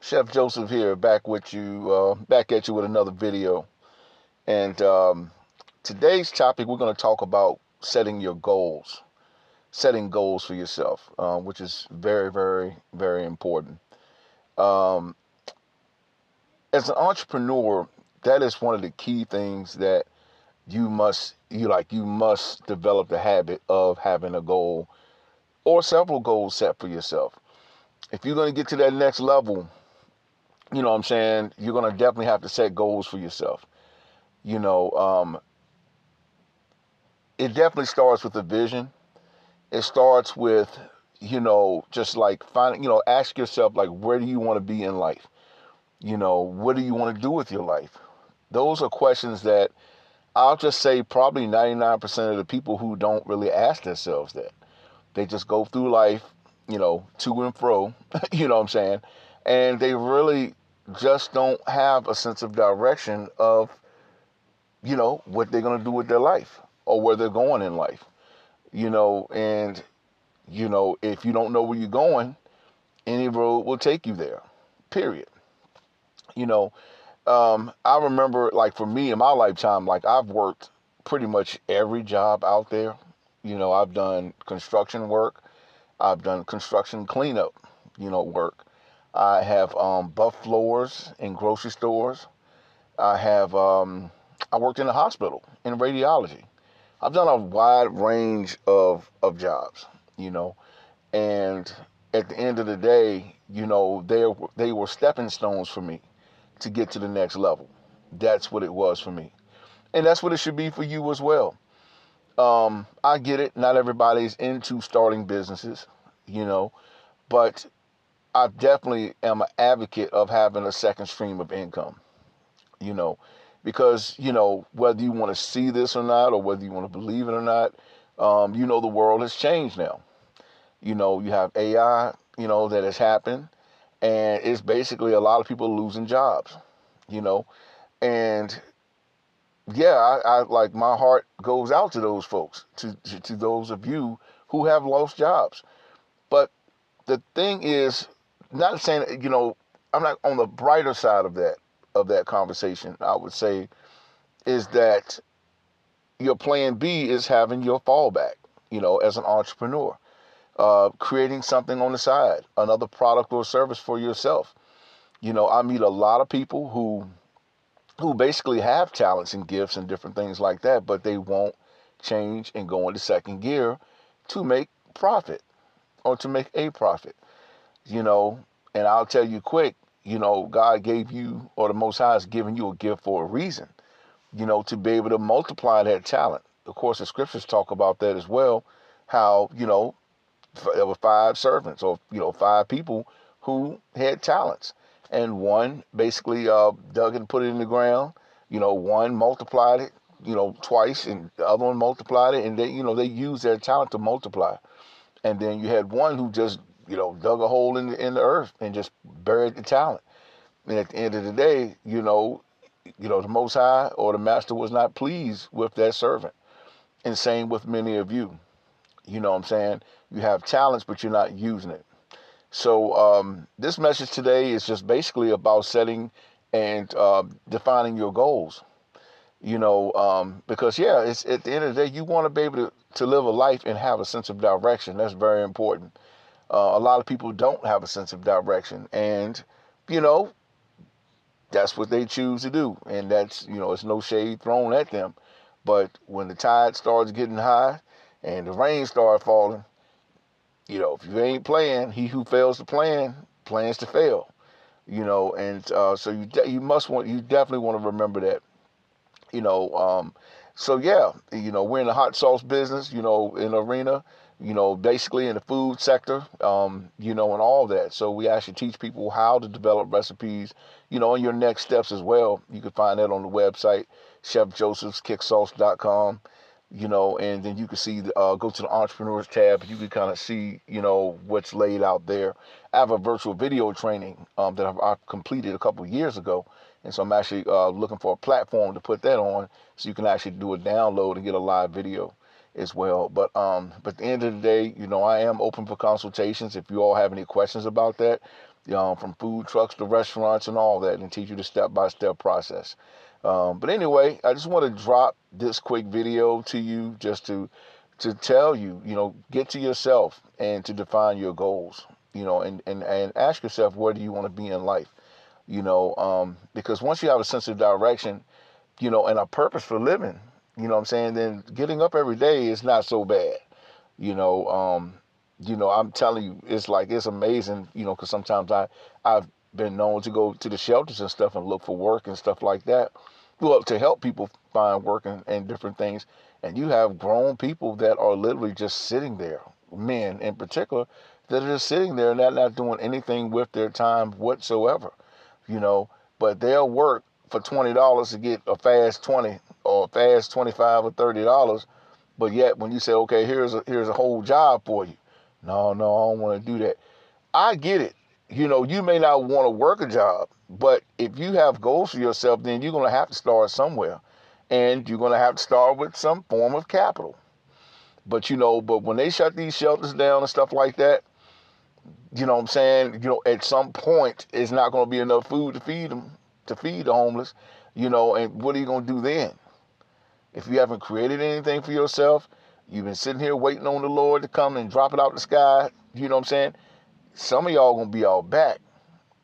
Chef Joseph here, back with you, back at you with another video. And today's topic, we're going to talk about setting your goals, setting goals for yourself, which is very, very, very important. Um, as an entrepreneur, that is one of the key things that you must develop the habit of having a goal or several goals set for yourself. If you're going to get to that next level, you know what I'm saying, you're going to definitely have to set goals for yourself. You know, it definitely starts with a vision. It starts with, just like finding, ask yourself, like, where do you want to be in life? What do you want to do with your life? Those are questions that I'll just say probably 99% of the people who don't really ask themselves that. They just go through life, to and fro, you know what I'm saying? And they really just don't have a sense of direction of, what they're going to do with their life or where they're going in life, and, if you don't know where you're going, any road will take you there, period. You know, I remember, like, for me in my lifetime, like, I've worked pretty much every job out there. I've done construction work, I've done construction cleanup, work. I have buffed floors in grocery stores. I worked in a hospital in radiology. I've done a wide range of jobs, you know, and at the end of the day, they were stepping stones for me to get to the next level. That's what it was for me, and that's what it should be for you as well. I get it. Not everybody's into starting businesses, you know, but I definitely am an advocate of having a second stream of income, you know, because, whether you want to see this or not, or whether you want to believe it or not, the world has changed now. You have AI, that has happened, and it's basically a lot of people losing jobs, you know, and yeah, I like, my heart goes out to those folks, to those of you who have lost jobs. But the thing is, not saying, I'm not on the brighter side of that conversation. I would say is that your plan B is having your fallback, as an entrepreneur, creating something on the side, another product or service for yourself. I meet a lot of people who basically have talents and gifts and different things like that, but they won't change and go into second gear to make profit or to make a profit, you know. And I'll tell you quick, God gave you, or the Most High has given you a gift for a reason, to be able to multiply that talent. Of course, the scriptures talk about that as well, how, there were five servants, or, five people who had talents. And one basically dug and put it in the ground. One multiplied it, twice, and the other one multiplied it. And they used their talent to multiply. And then you had one who just, dug a hole in the earth and just buried the talent. And at the end of the day, the Most High, or the Master, was not pleased with that servant. And same with many of you. You know what I'm saying? You have talents, but you're not using it. So this message today is just basically about setting and defining your goals. Because, yeah, it's at the end of the day, you want to be able to live a life and have a sense of direction. That's very important. A lot of people don't have a sense of direction, and you know that's what they choose to do, and that's, it's no shade thrown at them. But when the tide starts getting high and the rain starts falling, if you ain't playing, he who fails to plan plans to fail. And so you definitely want to remember that. you know. So yeah, we're in the hot sauce business, in the arena, basically in the food sector, and all that. So we actually teach people how to develop recipes, and your next steps as well. You can find that on the website, chefjosephskicksauce.com. And then you can see, go to the entrepreneurs tab, and you can kind of see, what's laid out there. I have a virtual video training that I've completed a couple of years ago. And so I'm actually looking for a platform to put that on, so you can actually do a download and get a live video as well. But at the end of the day, I am open for consultations. If you all have any questions about that, from food trucks to restaurants and all that, and teach you the step-by-step process. But anyway, I just want to drop this quick video to you just to tell you, get to yourself and to define your goals, and ask yourself, where do you want to be in life? Because once you have a sense of direction, and a purpose for living, what I'm saying, then getting up every day is not so bad. You know, um, I'm telling you, it's amazing, because sometimes I've been known to go to the shelters and stuff and look for work and stuff like that. Well, to help people find work and different things. And you have grown people that are literally just sitting there, men in particular, that are just sitting there and not doing anything with their time whatsoever, you know. But they'll work for $20 to get a fast 20 or a fast 25 or $30. But yet, when you say, okay, here's a whole job for you, no, I don't want to do that. I get it. You may not want to work a job, but if you have goals for yourself, then you're going to have to start somewhere. And you're going to have to start with some form of capital. But when they shut these shelters down and stuff like that, what I'm saying, at some point, it's not going to be enough food to feed them, to feed the homeless, and what are you going to do then? If you haven't created anything for yourself, you've been sitting here waiting on the Lord to come and drop it out the sky, you know what I'm saying? Some of y'all going to be all back,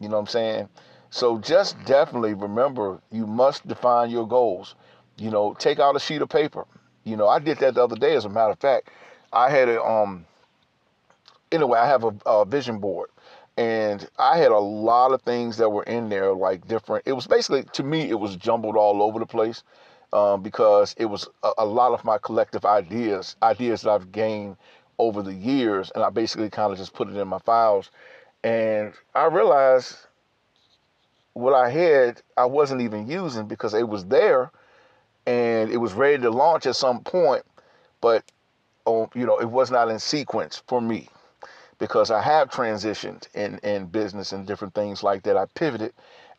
you know what I'm saying? So just definitely remember, you must define your goals. Take out a sheet of paper. I did that the other day, as a matter of fact. I had anyway, I have a vision board, and I had a lot of things that were in there, like different. It was basically, to me, it was jumbled all over the place, because it was a lot of my collective ideas that I've gained over the years, and I basically kind of just put it in my files. And I realized what I had, I wasn't even using, because it was there and it was ready to launch at some point, but it was not in sequence for me, because I have transitioned in business and different things like that. I pivoted,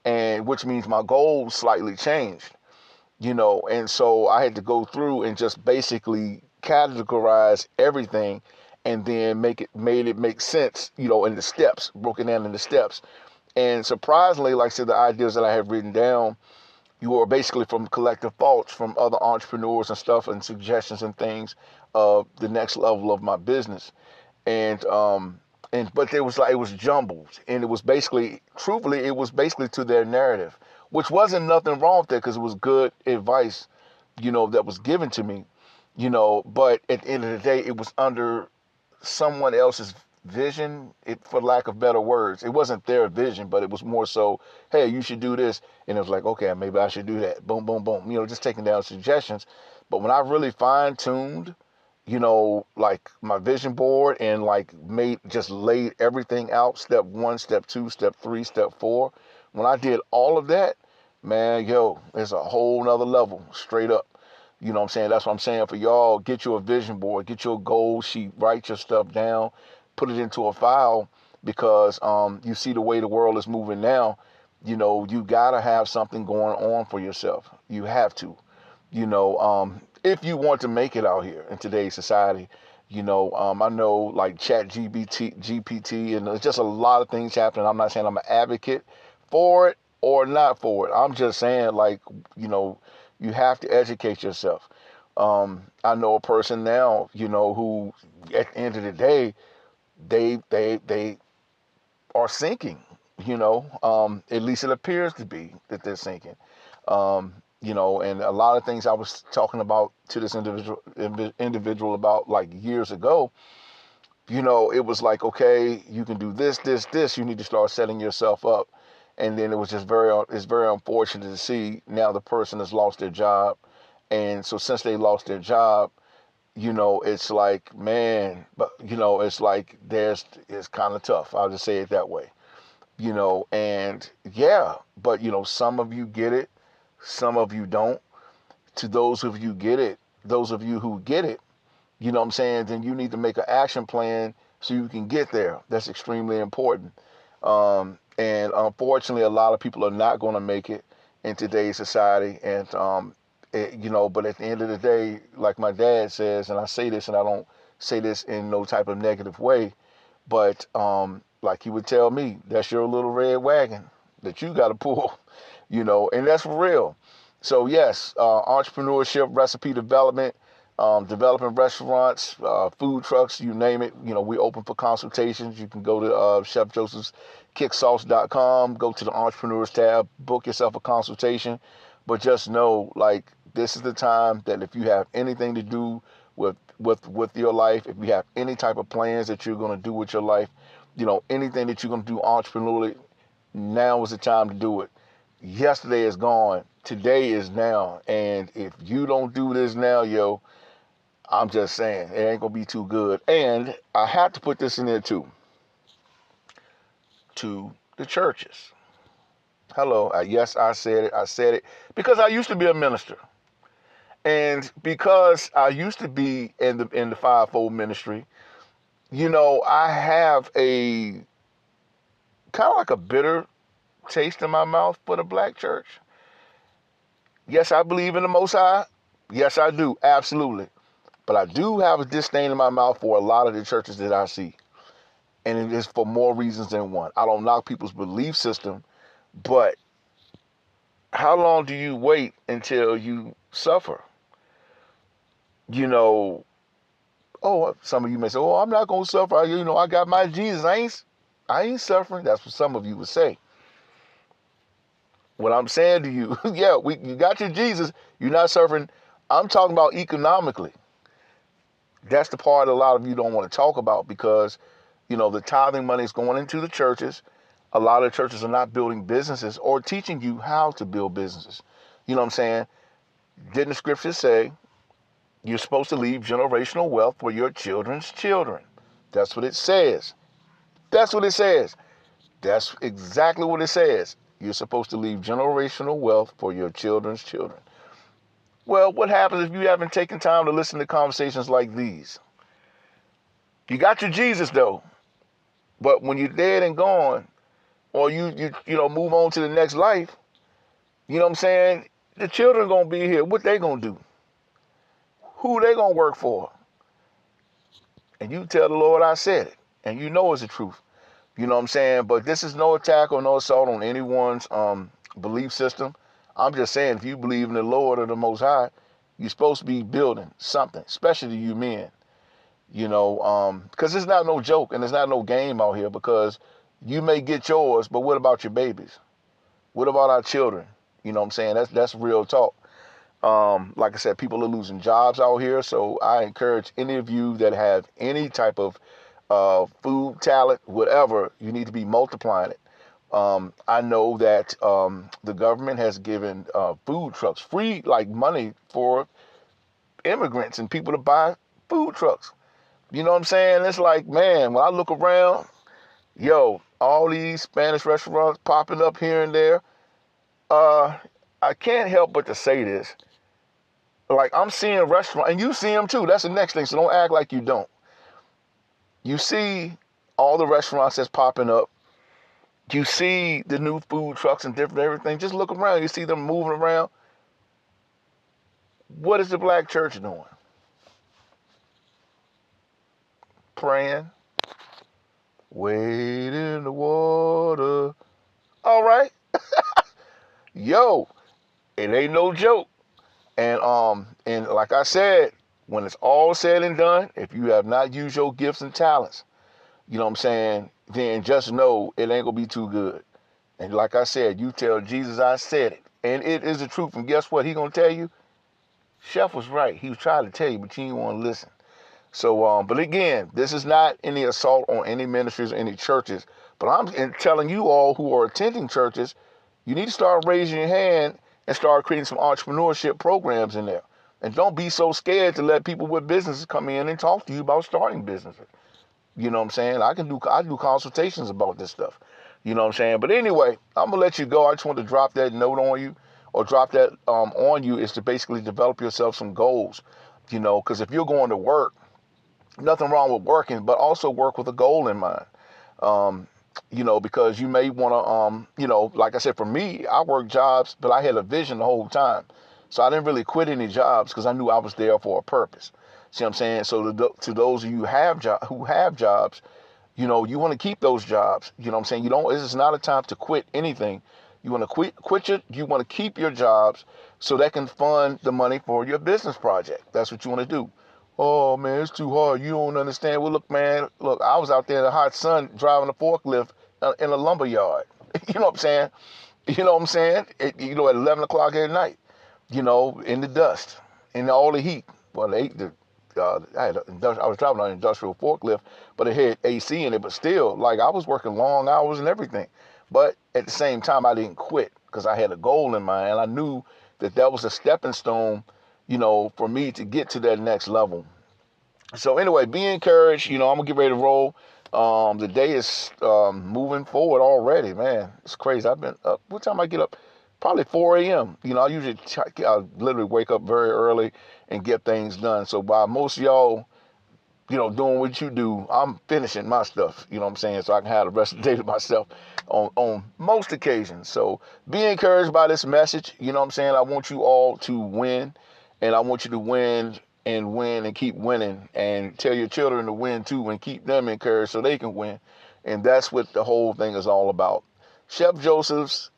and which means my goals slightly changed, and so I had to go through and just basically categorize everything, and then made it make sense, in the steps, broken down in the steps. And surprisingly, like I said, the ideas that I have written down, you are basically from collective thoughts from other entrepreneurs and stuff, and suggestions and things of the next level of my business. And but it was jumbled, and it was basically, truthfully, it was basically to their narrative, which wasn't nothing wrong with that, because it was good advice, that was given to me, but at the end of the day, it was under someone else's vision, for lack of better words. It wasn't their vision, but it was more so, hey, you should do this. And it was like, okay, maybe I should do that. Boom, boom, boom. Just taking down suggestions. But when I really fine-tuned, like my vision board, and like laid everything out, step 1, step 2, step 3, step 4. When I did all of that, man, there's a whole nother level, straight up. You know what I'm saying? That's what I'm saying for y'all. Get you a vision board, get your goal sheet, write your stuff down, put it into a file, because you see the way the world is moving now. You gotta have something going on for yourself. You have to, if you want to make it out here in today's society. I know, like GPT, and there's just a lot of things happening. I'm not saying I'm an advocate for it or not for it. I'm just saying, like, you have to educate yourself. I know a person now, who at the end of the day, they are sinking. At least it appears to be that they're sinking. And a lot of things I was talking about to this individual about, like, years ago. It was like, okay, you can do this, this, this. You need to start setting yourself up. And then it's very unfortunate to see now the person has lost their job. And so since they lost their job, it's like, man, but, it's like it's kind of tough. I'll just say it that way, and yeah, but, some of you get it, some of you don't. To those of you get it, those of you who get it, what I'm saying, then you need to make an action plan so you can get there. That's extremely important. And unfortunately, a lot of people are not going to make it in today's society. And, but at the end of the day, like my dad says, and I say this, and I don't say this in no type of negative way, but Like he would tell me, that's your little red wagon that you got to pull, and that's for real. So yes, entrepreneurship, recipe development, developing restaurants, food trucks, you name it. We open for consultations. You can go to chefjosephskicksauce.com, go to the entrepreneurs tab, book yourself a consultation. But just know, like, this is the time that if you have anything to do with your life, if you have any type of plans that you're going to do with your life, anything that you're going to do entrepreneurially, now is the time to do it. Yesterday is gone. Today is now. And if you don't do this now, I'm just saying, it ain't going to be too good. And I have to put this in there too. To the churches. Hello. Yes, I said it. I said it because I used to be a minister. And because I used to be in the fivefold ministry, I have a kind of like a bitter taste in my mouth for the black church. Yes, I believe in the Most High. Yes, I do. Absolutely. But I do have a disdain in my mouth for a lot of the churches that I see. And it is for more reasons than one. I don't knock people's belief system, but how long do you wait until you suffer? Some of you may say, "Oh, I'm not gonna suffer. I got my Jesus. I ain't suffering." That's what some of you would say. What I'm saying to you, yeah, you got your Jesus. You're not suffering. I'm talking about economically. That's the part a lot of you don't want to talk about because, the tithing money is going into the churches. A lot of churches are not building businesses or teaching you how to build businesses. You know what I'm saying? Didn't the scriptures say you're supposed to leave generational wealth for your children's children? That's what it says. That's what it says. That's exactly what it says. You're supposed to leave generational wealth for your children's children. Well, what happens if you haven't taken time to listen to conversations like these? You got your Jesus though, but when you're dead and gone, or you move on to the next life, you know what I'm saying? The children gonna be here. What they gonna do? Who they gonna work for? And you tell the Lord I said it, and it's the truth. You know what I'm saying? But this is no attack or no assault on anyone's belief system. I'm just saying, if you believe in the Lord or the Most High, you're supposed to be building something, especially you men. Because it's not no joke and it's not no game out here because you may get yours, but what about your babies? What about our children? You know what I'm saying? That's real talk. Like I said, people are losing jobs out here. So I encourage any of you that have any type of food, talent, whatever, you need to be multiplying it. I know that the government has given food trucks free, like money for immigrants and people to buy food trucks. You know what I'm saying? It's like, man, when I look around, all these Spanish restaurants popping up here and there. I can't help but to say this. Like, I'm seeing restaurants, and you see them too. That's the next thing, so don't act like you don't. You see all the restaurants that's popping up. You see the new food trucks and different everything. Just look around. You see them moving around. What is the black church doing? Praying. Wade in the water. All right. It ain't no joke. And like I said, when it's all said and done, if you have not used your gifts and talents, you know what I'm saying, then just know it ain't gonna be too good. And like I said, you tell Jesus I said it. And it is the truth. And guess what? He gonna tell you, Chef was right. He was trying to tell you, but you didn't want to listen. So, but again, this is not any assault on any ministries or any churches. But I'm telling you all who are attending churches, you need to start raising your hand and start creating some entrepreneurship programs in there. And don't be so scared to let people with businesses come in and talk to you about starting businesses. You know what I'm saying? I do consultations about this stuff. You know what I'm saying? But anyway, I'm gonna let you go. I just want to drop that note on you, or drop that on you, is to basically develop yourself some goals. Because if you're going to work, nothing wrong with working, but also work with a goal in mind. Because you may want to, like I said, for me, I worked jobs, but I had a vision the whole time. So I didn't really quit any jobs because I knew I was there for a purpose. See what I'm saying? So to those of you who have jobs, You want to keep those jobs. You know what I'm saying? This is not a time to quit anything. You want to you want to keep your jobs so that can fund the money for your business project. That's what you want to do. Oh man, it's too hard. You don't understand. Well, look, man, look, I was out there in the hot sun driving a forklift in a lumber yard. You know what I'm saying? You know what I'm saying? At 11 o'clock at night, in the dust, in all the heat. Well, I was driving an industrial forklift, but it had AC in it. But still, like, I was working long hours and everything. But at the same time, I didn't quit because I had a goal in mind. I knew that was a stepping stone, for me to get to that next level. So anyway, be encouraged. I'm gonna get ready to roll. The day is moving forward already, man. It's crazy. I've been up. What time I get up? Probably 4 a.m. I usually I literally wake up very early and get things done. So while most of y'all, doing what you do, I'm finishing my stuff. You know what I'm saying? So I can have the rest of the day to myself on most occasions. So be encouraged by this message. You know what I'm saying? I want you all to win, and I want you to win and keep winning, and tell your children to win too and keep them encouraged so they can win. And that's what the whole thing is all about. Chef Joseph's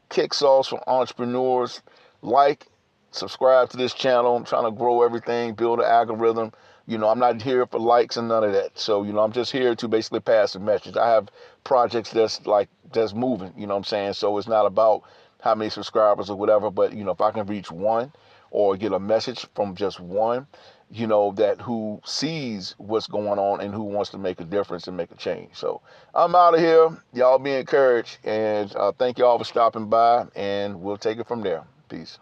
Kick Sauce for Entrepreneurs. Like, subscribe to this channel. I'm trying to grow everything, build an algorithm. I'm not here for likes and none of that. So, I'm just here to basically pass a message. I have projects that's moving, you know what I'm saying? So it's not about how many subscribers or whatever, but, if I can reach one or get a message from just one, that who sees what's going on and who wants to make a difference and make a change. So I'm out of here. Y'all be encouraged. And thank y'all for stopping by, and we'll take it from there. Peace.